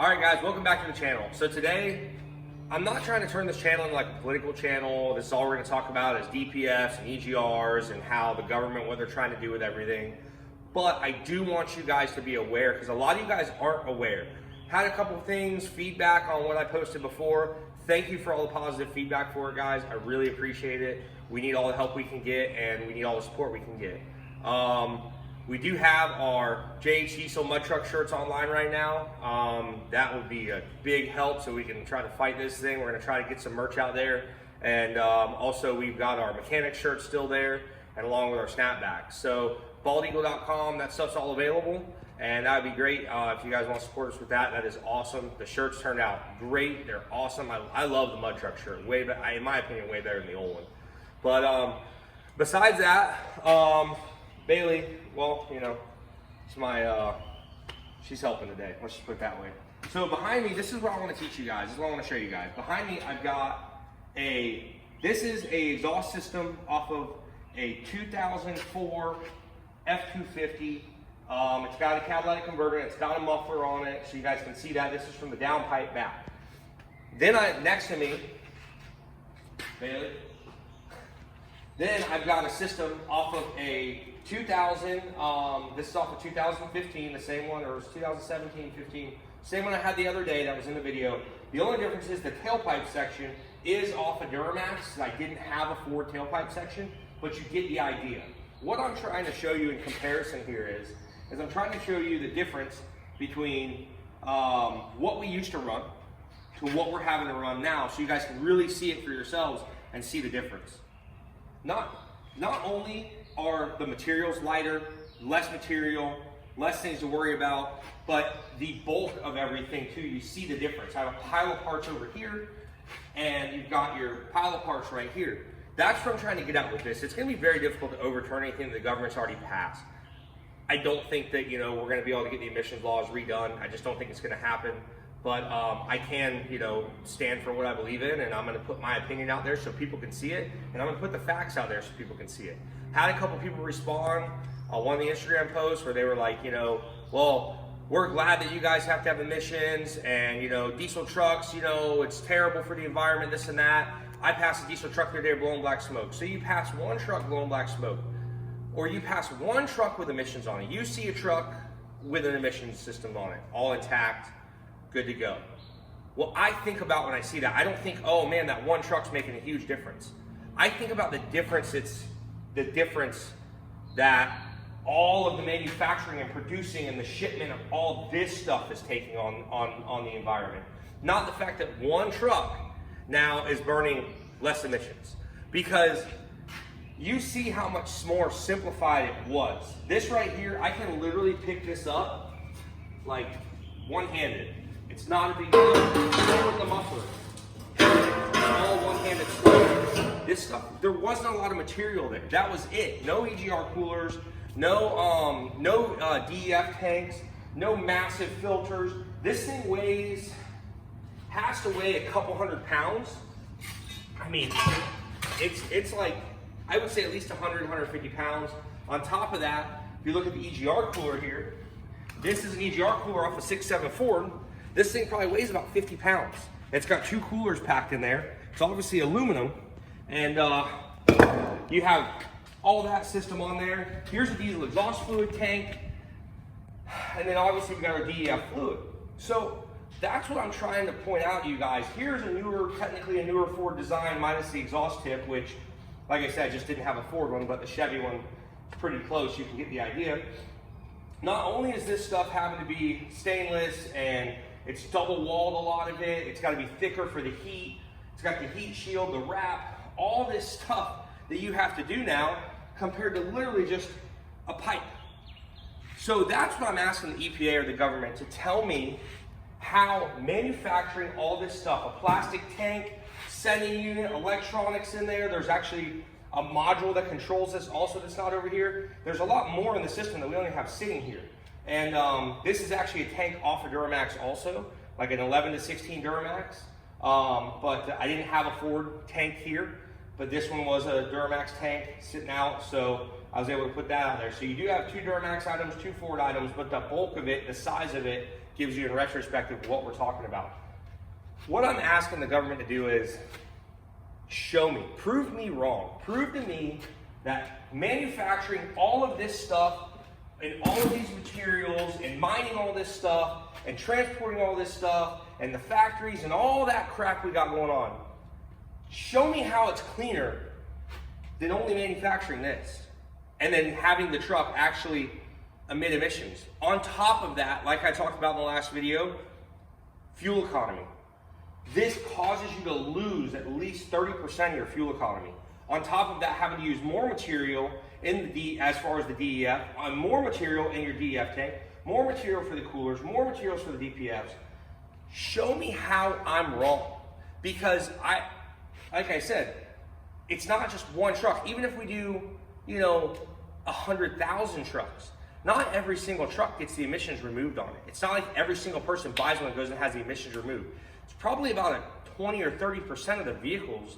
All right, guys, welcome back to the channel. So today, I'm not trying to turn this channel into like a political channel. This is all we're going to talk about is DPFs and EGRs and how the government, what they're trying to do with everything. But I do want you guys to be aware because a lot of you guys aren't aware. Had a couple of things, feedback on what I posted before. Thank you for all the positive feedback for it, guys. I really appreciate it. We need all the help we can get and we need all the support we can get. We do have our JH Diesel mud truck shirts online right now. That would be a big help so we can try to fight this thing. We're gonna try to get some merch out there. And also we've got our mechanic shirts still there and along with our snapbacks. So baldeagle.com, that stuff's all available. And that would be great if you guys want to support us with that. That is awesome. The shirts turned out great. They're awesome. I love the mud truck shirt. Way better, in my opinion, way better than the old one. But besides that, Bailey, well, you know, it's my, she's helping today. Let's just put it that way. So behind me, this is what I want to teach you guys. This is what I want to show you guys. Behind me, I've got this is a exhaust system off of a 2004 F250. It's got a catalytic converter, it's got a muffler on it, so you guys can see that. This is from the downpipe back. Then next to me, Bailey, then I've got a system off of a 2000, this is off of 2015, the same one, or it was 2017, 15, same one I had the other day that was in the video. The only difference is the tailpipe section is off of Duramax. I didn't have a Ford tailpipe section, but you get the idea. What I'm trying to show you in comparison here is I'm trying to show you the difference between what we used to run to what we're having to run now, so you guys can really see it for yourselves and see the difference. Not only are the materials lighter, less material, less things to worry about, but the bulk of everything too, you see the difference. I have a pile of parts over here, and you've got your pile of parts right here. That's what I'm trying to get at with this. It's gonna be very difficult to overturn anything that the government's already passed. I don't think that, you know, we're gonna be able to get the emissions laws redone. I just don't think it's gonna happen. But I can, you know, stand for what I believe in, and I'm gonna put my opinion out there so people can see it, and I'm gonna put the facts out there so people can see it. Had a couple people respond on one of the Instagram posts where they were like, you know, well, we're glad that you guys have to have emissions, and, you know, diesel trucks, you know, it's terrible for the environment, this and that. I passed a diesel truck the other day blowing black smoke. So you pass one truck blowing black smoke, or you pass one truck with emissions on it. You see a truck with an emissions system on it, all intact, good to go. Well, I think about when I see that, I don't think, oh man, that one truck's making a huge difference. I think about the difference, it's the difference that all of the manufacturing and producing and the shipment of all this stuff is taking on the environment. Not the fact that one truck now is burning less emissions. Because you see how much more simplified it was. This right here, I can literally pick this up like one-handed. It's not a big deal. Same with the muffler. It's all one-handed stuff. This stuff, there wasn't a lot of material there. That was it. No EGR coolers, no DEF tanks, no massive filters. This thing has to weigh a couple 100 pounds. I mean, it's like, I would say at least 100, 150 pounds. On top of that, if you look at the EGR cooler here, this is an EGR cooler off a 6.7 Ford. This thing probably weighs about 50 pounds. It's got two coolers packed in there. It's obviously aluminum. And you have all that system on there. Here's a diesel exhaust fluid tank. And then obviously we got our DEF fluid. So that's what I'm trying to point out to you guys. Here's technically a newer Ford design minus the exhaust tip, which, like I said, I just didn't have a Ford one, but the Chevy one is pretty close. You can get the idea. Not only is this stuff having to be stainless and it's double walled, a lot of it, it's got to be thicker for the heat. It's got the heat shield, the wrap, all this stuff that you have to do now compared to literally just a pipe. So that's what I'm asking the EPA or the government to tell me how manufacturing all this stuff, a plastic tank, sending unit, electronics in there. There's actually a module that controls this also that's not over here. There's a lot more in the system that we only have sitting here. And this is actually a tank off of Duramax also, like an 11 to 16 Duramax. But I didn't have a Ford tank here, but this one was a Duramax tank sitting out, so I was able to put that out there. So you do have two Duramax items, two Ford items, but the bulk of it, the size of it, gives you in retrospective what we're talking about. What I'm asking the government to do is show me, prove me wrong. Prove to me that manufacturing all of this stuff and all of these materials and mining all this stuff and transporting all this stuff and the factories and all that crap we got going on, show me how it's cleaner than only manufacturing this and then having the truck actually emit emissions. On top of that, like I talked about in the last video, fuel economy. This causes you to lose at least 30% of your fuel economy. On top of that, having to use more material in the as far as the DEF, more material in your DEF tank, more material for the coolers, more materials for the DPFs. Show me how I'm wrong. Because like I said, it's not just one truck. Even if we do, 100,000 trucks, not every single truck gets the emissions removed on it. It's not like every single person buys one and goes and has the emissions removed. It's probably about a 20 or 30% of the vehicles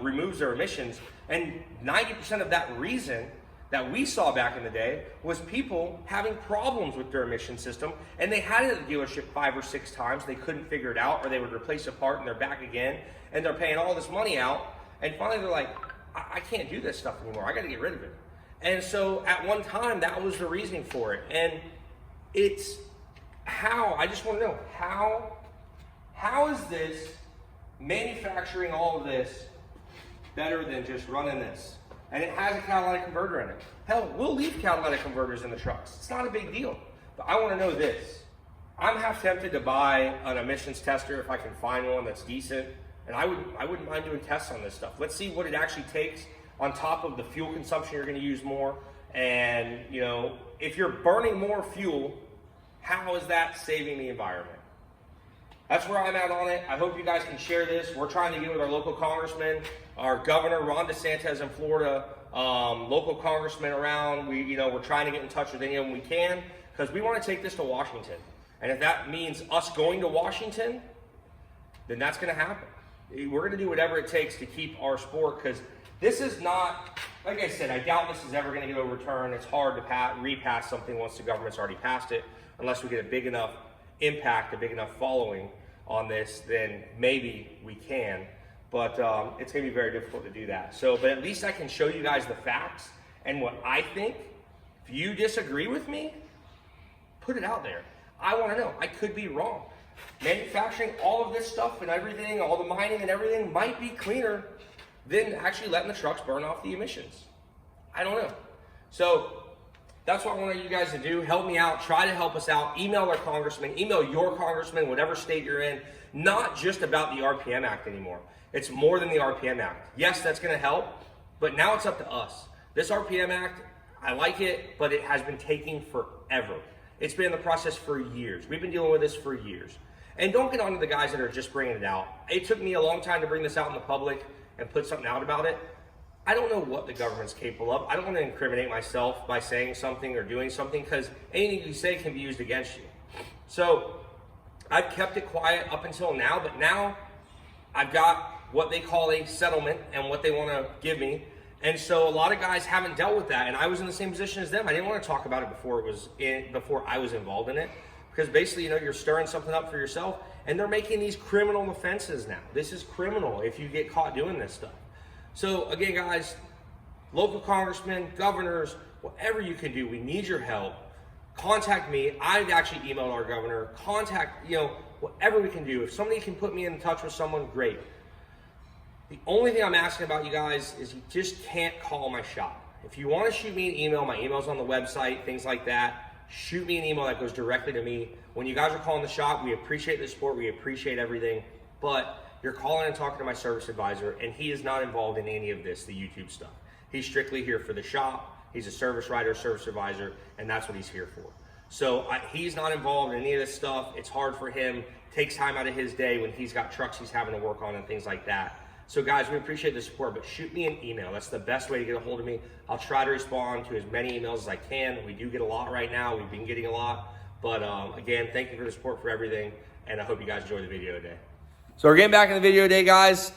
removes their emissions, and 90% of that reason that we saw back in the day was people having problems with their emission system, and they had it at the dealership 5 or 6 times, they couldn't figure it out, or they would replace a part and they're back again, and they're paying all this money out, and finally they're like, I can't do this stuff anymore, I gotta get rid of it. And so at one time, that was the reasoning for it. And it's how, I just wanna know, how is this manufacturing all of this better than just running this? And it has a catalytic converter in it. Hell, we'll leave catalytic converters in the trucks. It's not a big deal. But I wanna know this. I'm half tempted to buy an emissions tester if I can find one that's decent. And I wouldn't mind doing tests on this stuff. Let's see what it actually takes on top of the fuel consumption you're gonna use more. And if you're burning more fuel, how is that saving the environment? That's where I'm at on it. I hope you guys can share this. We're trying to get with our local congressman, our governor, Ron DeSantis in Florida, local congressmen around. We're trying to get in touch with any of them we can because we want to take this to Washington. And if that means us going to Washington, then that's going to happen. We're going to do whatever it takes to keep our sport because this is not, like I said, I doubt this is ever going to get overturned. It's hard to repass something once the government's already passed it, unless we get a big enough impact, a big enough following on this, then maybe we can. But it's going to be very difficult to do that. But at least I can show you guys the facts and what I think. If you disagree with me, put it out there. I want to know. I could be wrong. Manufacturing all of this stuff and everything, all the mining and everything might be cleaner than actually letting the trucks burn off the emissions. I don't know. So that's what I want you guys to do. Help me out. Try to help us out. Email our congressman. Email your congressman, whatever state you're in. Not just about the RPM Act anymore. It's more than the RPM Act. Yes, that's going to help, but now it's up to us. This RPM Act, I like it, but it has been taking forever. It's been in the process for years. We've been dealing with this for years. And don't get on to the guys that are just bringing it out. It took me a long time to bring this out in the public and put something out about it. I don't know what the government's capable of. I don't want to incriminate myself by saying something or doing something because anything you say can be used against you. So I've kept it quiet up until now, but now I've got what they call a settlement and what they want to give me. And so a lot of guys haven't dealt with that. And I was in the same position as them. I didn't want to talk about it before I was involved in it. Because basically, you're stirring something up for yourself. And they're making these criminal offenses now. This is criminal if you get caught doing this stuff. So again, guys, local congressmen, governors, whatever you can do, we need your help. Contact me. I've actually emailed our governor. Contact, whatever we can do. If somebody can put me in touch with someone, great. The only thing I'm asking about you guys is you just can't call my shop. If you want to shoot me an email, my email's on the website, things like that. Shoot me an email that goes directly to me. When you guys are calling the shop, we appreciate the support, we appreciate everything, but you're calling and talking to my service advisor, and he is not involved in any of this, the YouTube stuff. He's strictly here for the shop. He's a service writer, service advisor, and that's what he's here for. So he's not involved in any of this stuff. It's hard for him, takes time out of his day when he's got trucks he's having to work on and things like that. So guys, we appreciate the support, but shoot me an email. That's the best way to get a hold of me. I'll try to respond to as many emails as I can. We do get a lot right now. We've been getting a lot. But again, thank you for the support for everything, and I hope you guys enjoy the video today. So we're getting back in the video today, guys.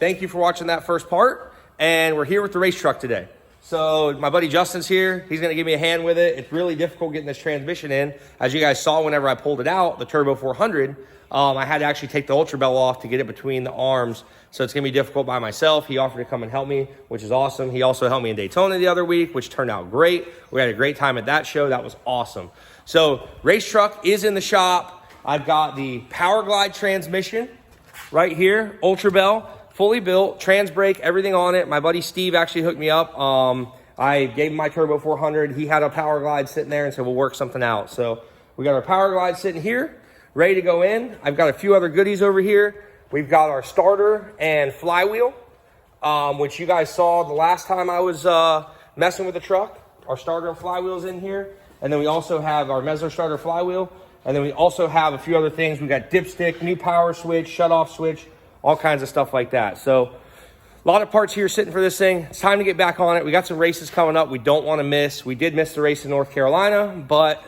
Thank you for watching that first part, and we're here with the race truck today. So my buddy Justin's here. He's gonna give me a hand with it. It's really difficult getting this transmission in. As you guys saw whenever I pulled it out, the Turbo 400, I had to actually take the Ultra Bell off to get it between the arms. So it's gonna be difficult by myself. He offered to come and help me, which is awesome. He also helped me in Daytona the other week, which turned out great. We had a great time at that show. That was awesome. So race truck is in the shop. I've got the Powerglide transmission right here, Ultra Bell, fully built, trans brake, everything on it. My buddy Steve actually hooked me up. I gave him my Turbo 400. He had a Powerglide sitting there and said, we'll work something out. So we got our Powerglide sitting here, ready to go in. I've got a few other goodies over here. We've got our starter and flywheel, which you guys saw the last time I was messing with the truck. Our starter and flywheel's in here. And then we also have our Mesler starter flywheel. And then we also have a few other things. We got dipstick, new power switch, shut-off switch, all kinds of stuff like that. So a lot of parts here sitting for this thing. It's time to get back on it. We got some races coming up we don't want to miss. We did miss the race in North Carolina, but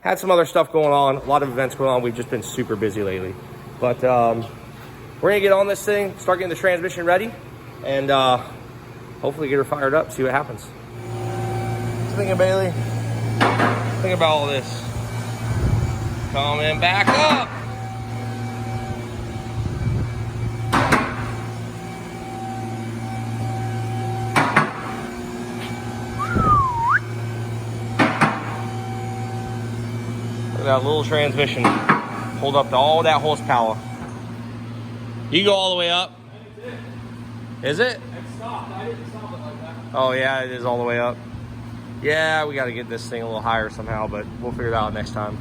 had some other stuff going on. A lot of events going on. We've just been super busy lately. But we're going to get on this thing, start getting the transmission ready, and hopefully get her fired up, see what happens. What you thinking, Bailey? Think about all this. Coming back up. That little transmission hold up to all that horsepower. You go all the way up. Is it? It stopped. I didn't stop it like that. Oh yeah, it is all the way up. Yeah, we got to get this thing a little higher somehow, but we'll figure it out next time.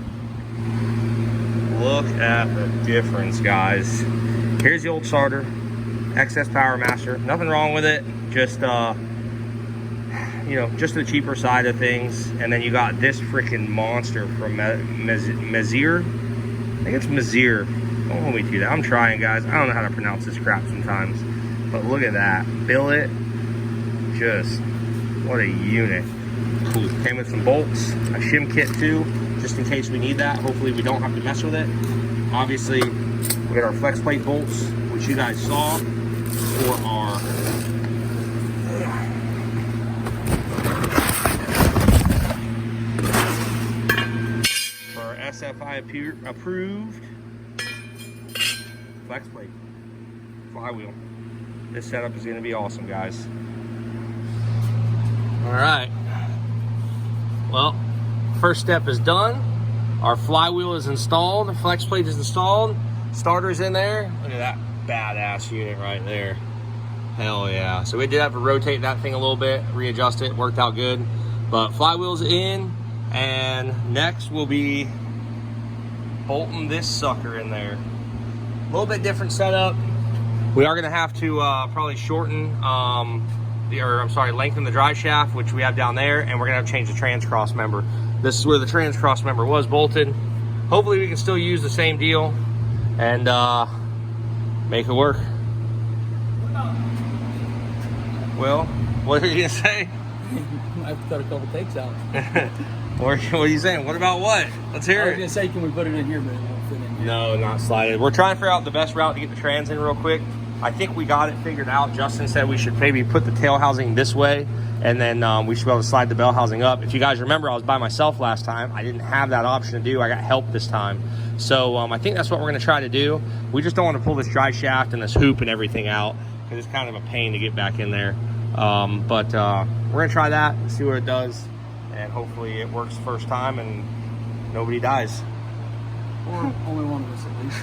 Look at the difference, guys. Here's the old starter, XS Power Master. Nothing wrong with it. Just you know, just the cheaper side of things. And then you got this freaking monster from Mezir. I think it's Mezir. Don't hold me to that. I'm trying, guys. I don't know how to pronounce this crap sometimes. But look at that. Billet. Just, what a unit. Cool. Came with some bolts. A shim kit too, just in case we need that. Hopefully we don't have to mess with it. Obviously, we got our flex plate bolts, which you guys saw, for our SFI approved flex plate flywheel. This setup is going to be awesome, guys. All right. Well, first step is done. Our flywheel is installed. The flex plate is installed. Starter's in there. Look at that badass unit right there. Hell yeah. So we did have to rotate that thing a little bit, readjust it. Worked out good. But flywheel's in. And next we'll be bolting this sucker in there. A little bit different setup. We are going to have to probably shorten lengthen the drive shaft, which we have down there, and we're going to have to change the trans cross member. This is where the trans cross member was bolted. Hopefully we can still use the same deal and make it work. Well, what are you going to say? I've cut a couple takes out. What are you saying? What about what? Let's hear it. I was going to say, can we put it in here, but it won't fit in here. No, not slided. We're trying to figure out the best route to get the trans in real quick. I think we got it figured out. Justin said we should maybe put the tail housing this way, and then we should be able to slide the bell housing up. If you guys remember, I was by myself last time. I didn't have that option to do. I got help this time. So I think that's what we're going to try to do. We just don't want to pull this drive shaft and this hoop and everything out because it's kind of a pain to get back in there. But we're going to try that and see what it does. And hopefully it works first time and nobody dies. Or only one of us at least.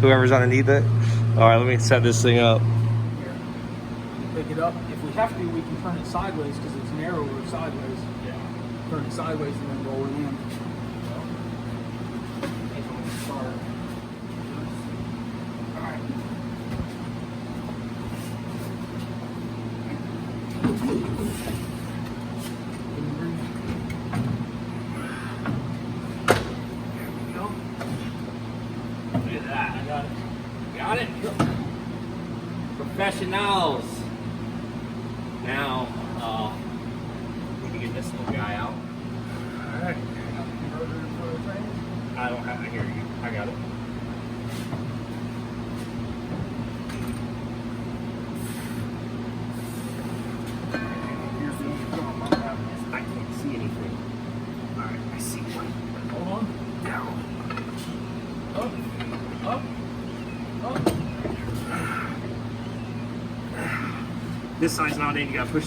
Whoever's underneath it. All right, let me set this thing up. Here. Pick it up. If we have to, we can turn it sideways because it's narrower sideways. Yeah. Turn it sideways and then roll it in. Got it? Professionals. Now, we can get this little guy out. Alright. I don't have to hear you. I got it. Up. Up. This side's not in, you gotta push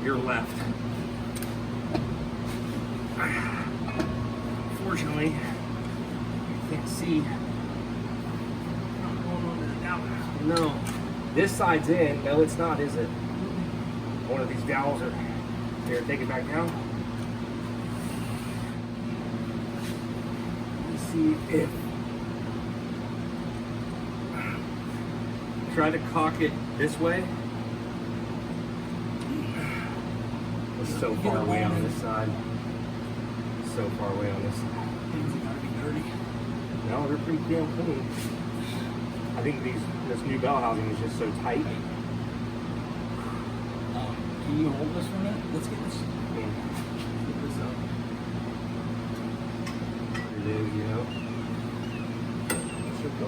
your left. Fortunately, you can't see. Not going under the dowel. No, this side's in. No, it's not, is it? One of these dowels are here. Take it back down. Let me see if. Try to cock it this way. It's so far away on this side. So far away on this side. Things gotta be dirty. No, they're pretty damn clean. I think this new bell housing is just so tight. Can you hold this for a minute? Let's get this. Yeah. Get this up. It is, you know. It should go.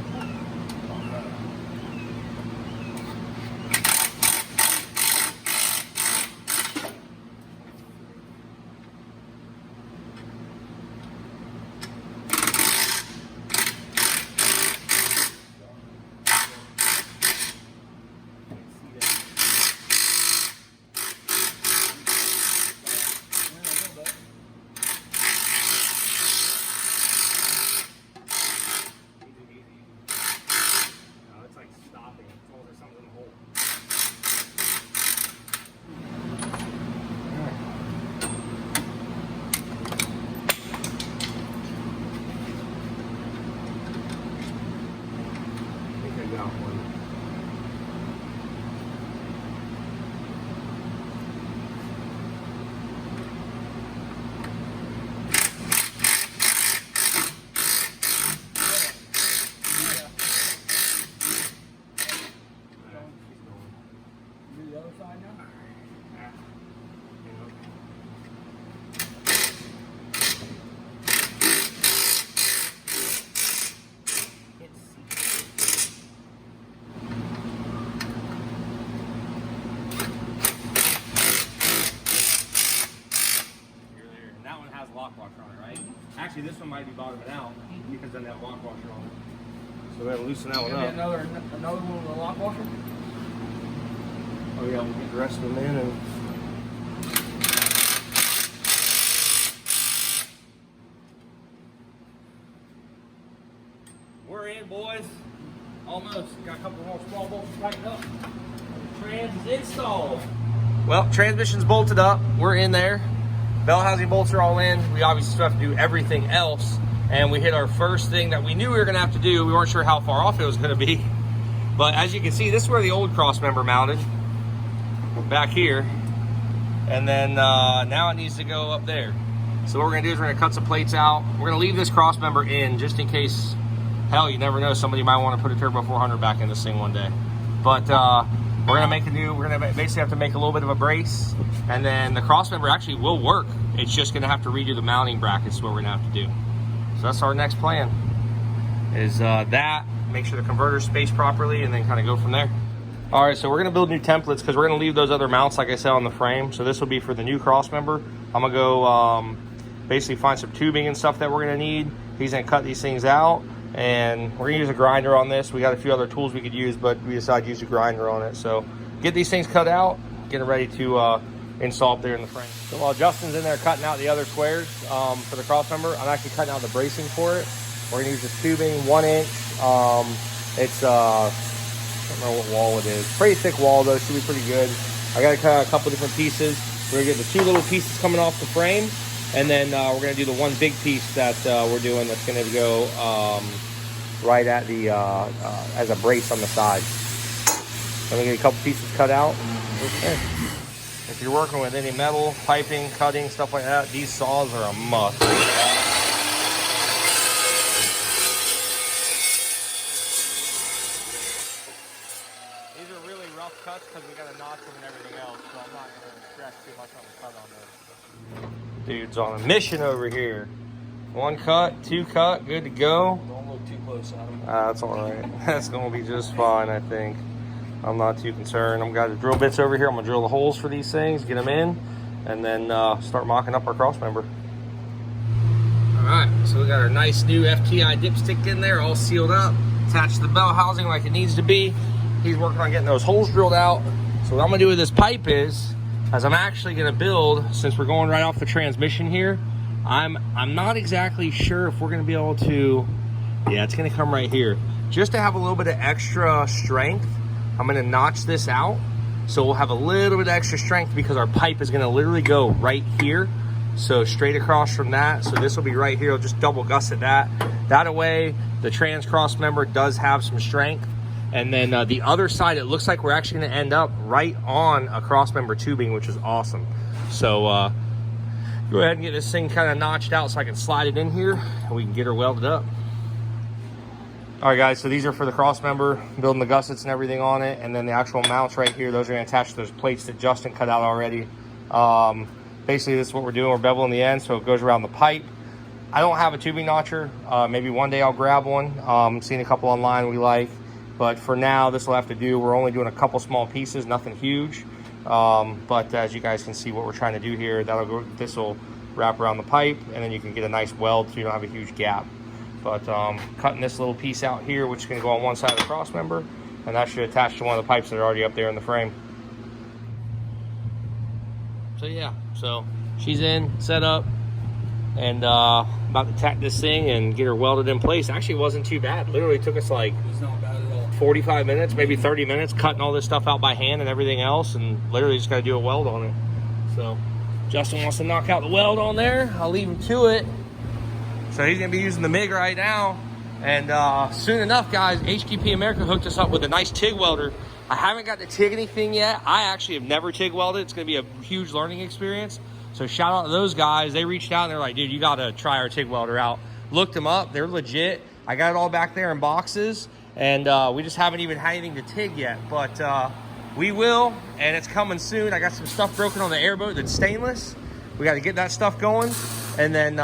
Actually, this one might be bottoming out because then that lock washer on it. So we gotta loosen that one up. Another one with a lock washer? Oh yeah, we'll get the rest of them in and we're in, boys. Almost. Got a couple more small bolts tightened up. Trans is installed. Well, transmission's bolted up. We're in there. Bell housing bolts are all in. We obviously still have to do everything else. And we hit our first thing that we knew we were gonna have to do. We weren't sure how far off it was gonna be. But as you can see, this is where the old Crossmember mounted. Back here. And then now it needs to go up there. So what we're gonna do is we're gonna cut some plates out. We're gonna leave this Crossmember in just in case, hell, you never know, somebody might wanna put a Turbo 400 back in this thing one day. But we're gonna basically have to make a little bit of a brace, and then the Crossmember actually will work. It's just gonna have to redo the mounting brackets is what we're gonna have to do. So that's our next plan, is that, make sure the converter's spaced properly, and then kind of go from there. All right, so we're gonna build new templates because we're gonna leave those other mounts, like I said, on the frame. So this will be for the new Crossmember. I'm gonna go basically find some tubing and stuff that we're gonna need. He's gonna cut these things out, and we're gonna use a grinder on this. We got a few other tools we could use, but we decided to use a grinder on it. So get these things cut out, get it ready to install up there in the frame. So while Justin's in there cutting out the other squares for the Crossmember, I'm actually cutting out the bracing for it. We're gonna use this tubing, 1 inch. It's I don't know what wall it is. Pretty thick wall though, should be pretty good. I gotta cut out a couple different pieces. We're gonna get the 2 little pieces coming off the frame, and then we're gonna do the 1 big piece that we're doing that's gonna go right at the as a brace on the side. Let me get a couple pieces cut out. Okay. If you're working with any metal, piping, cutting, stuff like that, these saws are a must. These are really rough cuts because we got to notch them and everything else, so I'm not going to stress too much on the cut on this. Dude's on a mission over here. 1 cut, 2 cut, good to go. Don't look too close at them. That's all right. That's going to be just fine, I think. I'm not too concerned. I've got the drill bits over here. I'm gonna drill the holes for these things, get them in, and then start mocking up our Crossmember. All right. So we got our nice new FTI dipstick in there, all sealed up, attached to the bell housing like it needs to be. He's working on getting those holes drilled out. So what I'm gonna do with this pipe is I'm actually gonna build, since we're going right off the transmission here, I'm not exactly sure if we're gonna be able to, yeah, it's gonna come right here. Just to have a little bit of extra strength, I'm gonna notch this out. So we'll have a little bit of extra strength because our pipe is gonna literally go right here. So straight across from that. So this will be right here. I'll just double gusset that. That way, the trans cross member does have some strength. And then the other side, it looks like we're actually gonna end up right on a cross member tubing, which is awesome. So go ahead and get this thing kind of notched out so I can slide it in here and we can get her welded up. All right, guys, so these are for the cross member, building the gussets and everything on it. And then the actual mounts right here, those are gonna attach to those plates that Justin cut out already. Basically, this is what we're doing. We're beveling the end so it goes around the pipe. I don't have a tubing notcher. Maybe one day I'll grab one. Seen a couple online we like. But for now, this will have to do. We're only doing a couple small pieces, nothing huge. But as you guys can see what we're trying to do here, this will wrap around the pipe and then you can get a nice weld so you don't have a huge gap. But cutting this little piece out here, which is gonna go on one side of the cross member, and that should attach to one of the pipes that are already up there in the frame. So yeah, so she's in, set up, and about to tack this thing and get her welded in place. Actually, it wasn't too bad. Literally took us like, It's not bad at all. 45 minutes, maybe 30 minutes, cutting all this stuff out by hand and everything else, and literally just got to do a weld on it. So Justin wants to knock out the weld on there. I'll leave him to it. So he's going to be using the MIG right now. And soon enough, guys, HTP America hooked us up with a nice TIG welder. I haven't got to TIG anything yet. I actually have never TIG welded. It's going to be a huge learning experience. So shout out to those guys. They reached out and they're like, dude, you got to try our TIG welder out. Looked them up. They're legit. I got it all back there in boxes. And we just haven't even had anything to TIG yet. But we will, and it's coming soon. I got some stuff broken on the airboat that's stainless. We got to get that stuff going. And then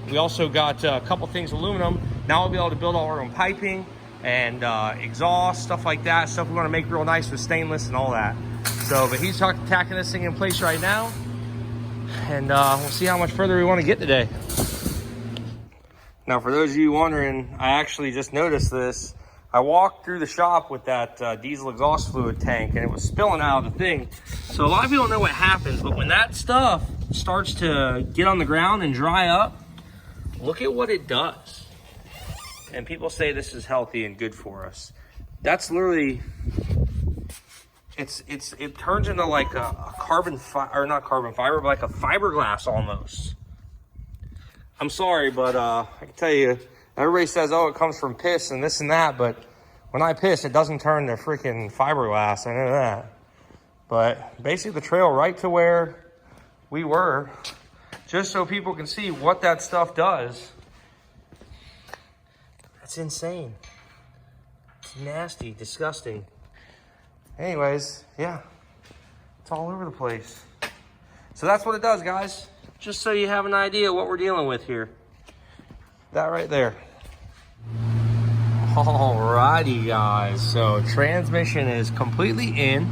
we also got a couple things aluminum. Now we'll be able to build all our own piping and exhaust, stuff like that. Stuff we want to make real nice with stainless and all that. So, but he's tacking this thing in place right now. And we'll see how much further we want to get today. Now, for those of you wondering, I actually just noticed this. I walked through the shop with that diesel exhaust fluid tank and it was spilling out of the thing. So a lot of people don't know what happens, but when that stuff starts to get on the ground and dry up, look at what it does. And people say this is healthy and good for us. That's literally, it turns into like a carbon fiber, or not carbon fiber, but like a fiberglass almost. I'm sorry, but I can tell you, everybody says, oh, it comes from piss and this and that, but when I piss, it doesn't turn to freaking fiberglass. I know that. But basically the trail right to where we were, just so people can see what that stuff does. That's insane. It's nasty, disgusting. Anyways, yeah, it's all over the place. So that's what it does, guys. Just so you have an idea what we're dealing with here. That right there. Alrighty, guys. So transmission is completely in.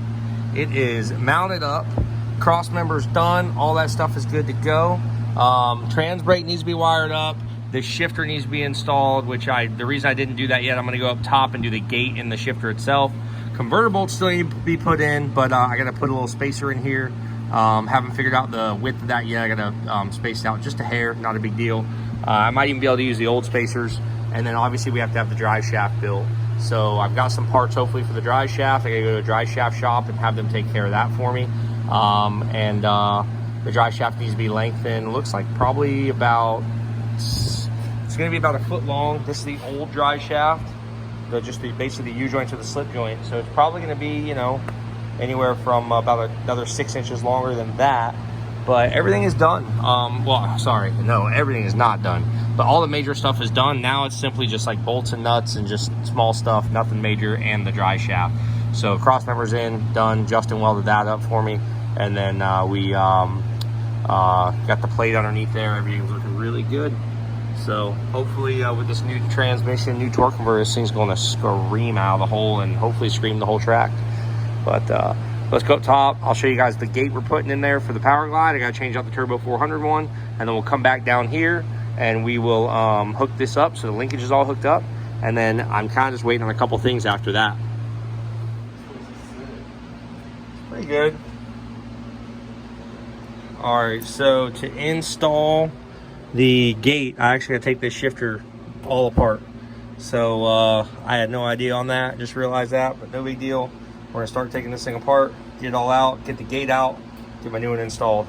It is mounted up. Cross member's done. All that stuff is good to go. Trans brake needs to be wired up. The shifter needs to be installed, which the reason I didn't do that yet, I'm going to go up top and do the gate in the shifter itself. Converter bolts still need to be put in, but I got to put a little spacer in here. Haven't figured out the width of that yet. I got to space it out just a hair, not a big deal. I might even be able to use the old spacers. And then obviously we have to have the drive shaft built. So I've got some parts hopefully for the drive shaft. I gotta go to a drive shaft shop and have them take care of that for me. The drive shaft needs to be lengthened. It looks like probably about, it's gonna be about a foot long. This is the old drive shaft. Basically the U-joint to the slip joint. So it's probably gonna be, you know, anywhere from about another 6 inches longer than that. But everything is done. Well, sorry, no, everything is not done. But all the major stuff is done. Now it's simply just like bolts and nuts and just small stuff, nothing major, and the drive shaft. So cross members in, done. Justin welded that up for me. And then we got the plate underneath there. Everything's looking really good. So hopefully with this new transmission, new torque converter, this thing's gonna scream out of the hole and hopefully scream the whole track. But let's go up top. I'll show you guys the gate we're putting in there for the Powerglide. I gotta change out the Turbo 400 one, and then we'll come back down here and we will hook this up so the linkage is all hooked up, and then I'm kind of just waiting on a couple things after that. Pretty good. All right, so to install the gate, I actually gotta take this shifter all apart. So I had no idea on that, just realized that, but no big deal. We're gonna start taking this thing apart, get it all out, get the gate out, get my new one installed.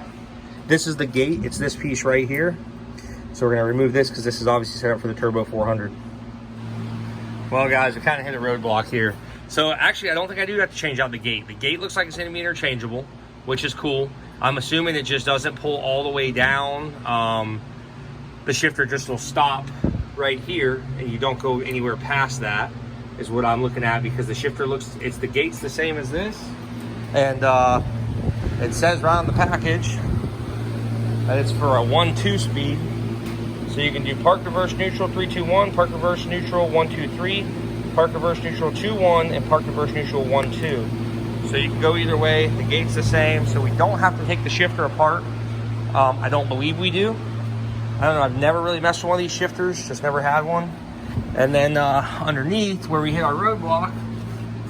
This is the gate, it's this piece right here. So we're gonna remove this because this is obviously set up for the Turbo 400. Well guys, we kind of hit a roadblock here. So actually, I don't think I do have to change out the gate. The gate looks like it's gonna be interchangeable, which is cool. I'm assuming it just doesn't pull all the way down. The shifter just will stop right here and you don't go anywhere past that, is what I'm looking at, because the shifter looks, the gate's the same as this. And it says right on the package that it's for a 1-2 speed. So you can do park, reverse, neutral, 3-2-1, park, reverse, neutral, 1-2-3, park, reverse, neutral, 2-1, and park, reverse, neutral, 1-2. So you can go either way. The gate's the same, so we don't have to take the shifter apart. I don't believe we do. I don't know, I've never really messed with one of these shifters, just never had one. And then underneath where we hit our roadblock,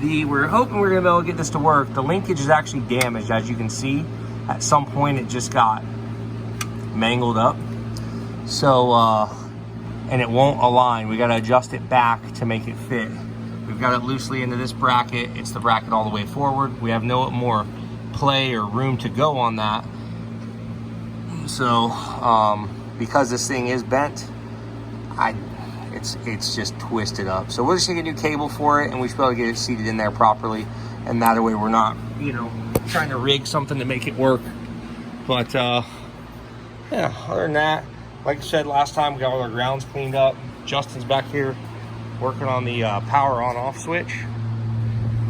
we're hoping we're gonna be able to get this to work. The linkage is actually damaged, as you can see. At some point it just got mangled up. So, and it won't align. We gotta adjust it back to make it fit. We've got it loosely into this bracket. It's the bracket all the way forward. We have no more play or room to go on that. So, because this thing is bent, it's just twisted up. So we're just gonna get a new cable for it, and we should be able to get it seated in there properly. And that way we're not, trying to rig something to make it work. But yeah, other than that, like I said last time, we got all our grounds cleaned up. Justin's back here working on the power on-off switch,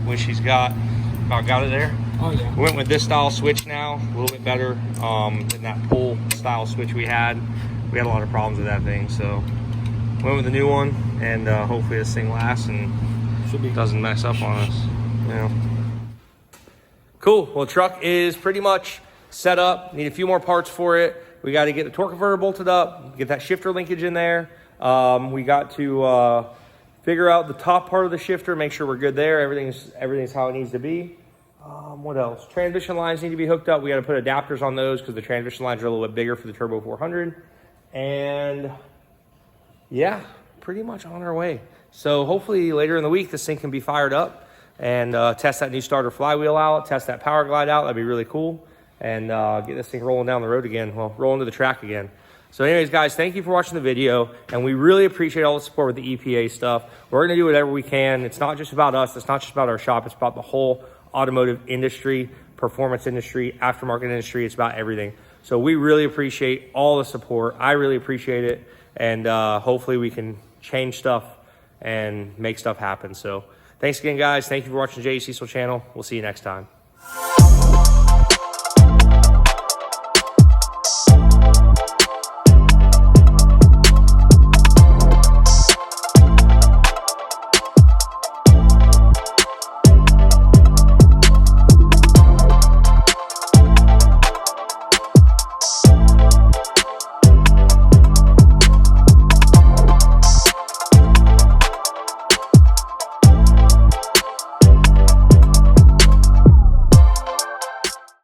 which he's got it there. Oh yeah. We went with this style switch now, a little bit better than that pull style switch we had. We had a lot of problems with that thing, so went with the new one, and hopefully this thing lasts and doesn't mess up on us. Cool. Well, truck is pretty much set up. Need a few more parts for it. We got to get the torque converter bolted up, get that shifter linkage in there. We got to figure out the top part of the shifter, make sure we're good there. Everything's how it needs to be. What else? Transmission lines need to be hooked up. We got to put adapters on those because the transmission lines are a little bit bigger for the Turbo 400. And yeah, pretty much on our way. So hopefully later in the week, this thing can be fired up and test that new starter flywheel out, test that Powerglide out. That'd be really cool. And get this thing rolling down the road again. Well, rolling to the track again. So anyways, guys, thank you for watching the video. And we really appreciate all the support with the EPA stuff. We're going to do whatever we can. It's not just about us. It's not just about our shop. It's about the whole automotive industry, performance industry, aftermarket industry. It's about everything. So we really appreciate all the support. I really appreciate it. And hopefully we can change stuff and make stuff happen. So thanks again, guys. Thank you for watching the J.E. Cecil channel. We'll see you next time.